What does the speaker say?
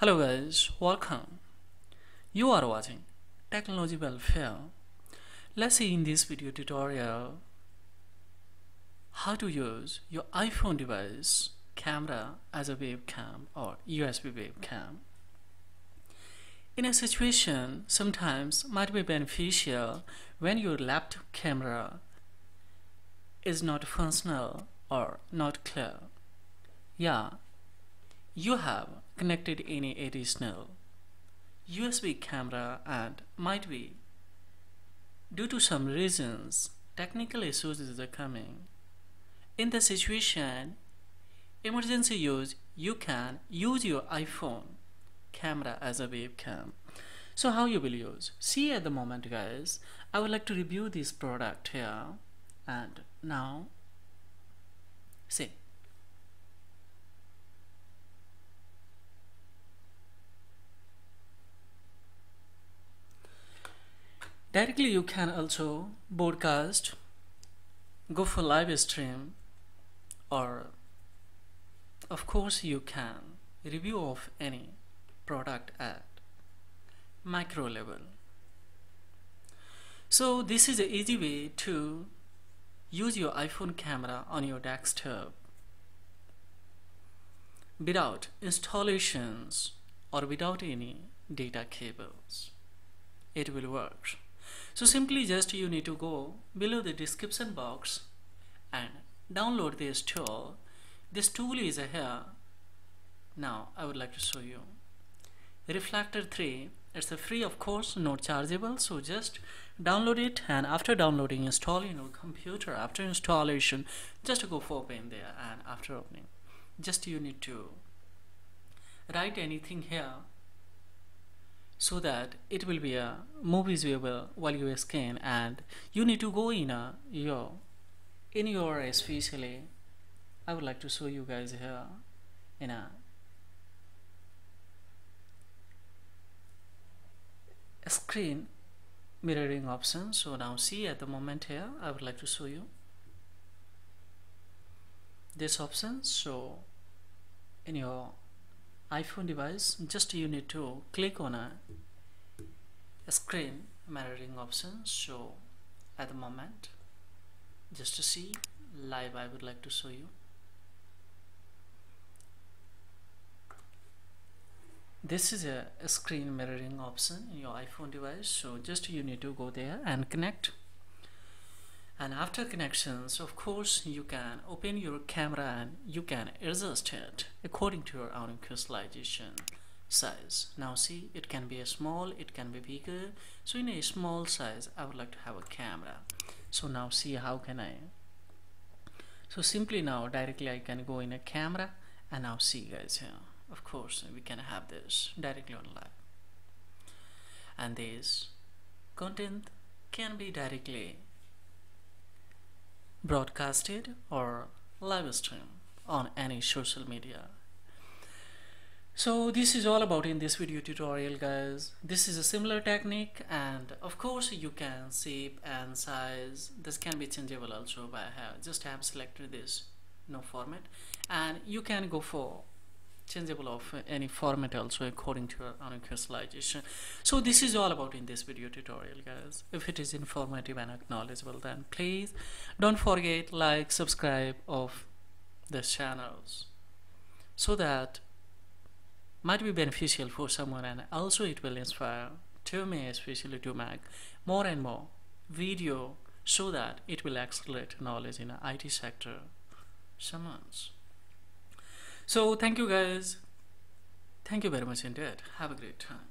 Hello guys, welcome. You are watching Technology Welfare. Let's see in this video tutorial how to use your iPhone device camera as a webcam or USB webcam. In a situation sometimes might be beneficial when your laptop camera is not functional or not clear. Yeah, you have connected any additional USB camera and might be due to some reasons technical issues is coming. In the situation emergency use, you can use your iPhone camera as a webcam. So how you will use? See at the moment guys, I would like to review this product here and now see. Directly you can also broadcast, go for live stream, or of course you can review of any product at micro level. So this is an easy way to use your iPhone camera on your desktop without installations or without any data cables. It will work. So simply just you need to go below the description box and download this tool. This tool is here. Now I would like to show you Reflector 3. It's a free, of course, not chargeable, so just download it, and after downloading install in your computer. After installation just go for open there, and after opening just you need to write anything here so that it will be a movies viewable while you scan, and you need to go in your especially I would like to show you guys here in a screen mirroring option. So now see at the moment here I would like to show you this option. So in your iPhone device just you need to click on a screen mirroring option. So at the moment just to see live I would like to show you this is a screen mirroring option in your iPhone device. So just you need to go there and connect, and after connections of course you can open your camera and you can adjust it according to your own visualization size. Now see, it can be a small, it can be bigger. So in a small size I would like to have a camera. So now see how can I, so simply now directly I can go in a camera, and now see guys here of course we can have this directly on live, and this content can be directly broadcasted or live stream on any social media. So this is all about in this video tutorial guys. This is a similar technique, and of course you can shape and size, this can be changeable also by just have selected this no format, and you can go for changeable of any format also according to your own visualization. So this is all about in this video tutorial guys. If it is informative and acknowledgeable, then please don't forget like, subscribe of the channels so that might be beneficial for someone, and also it will inspire to me especially to make more and more video so that it will accelerate knowledge in the IT sector someone's. So thank you guys, thank you very much indeed, have a great time.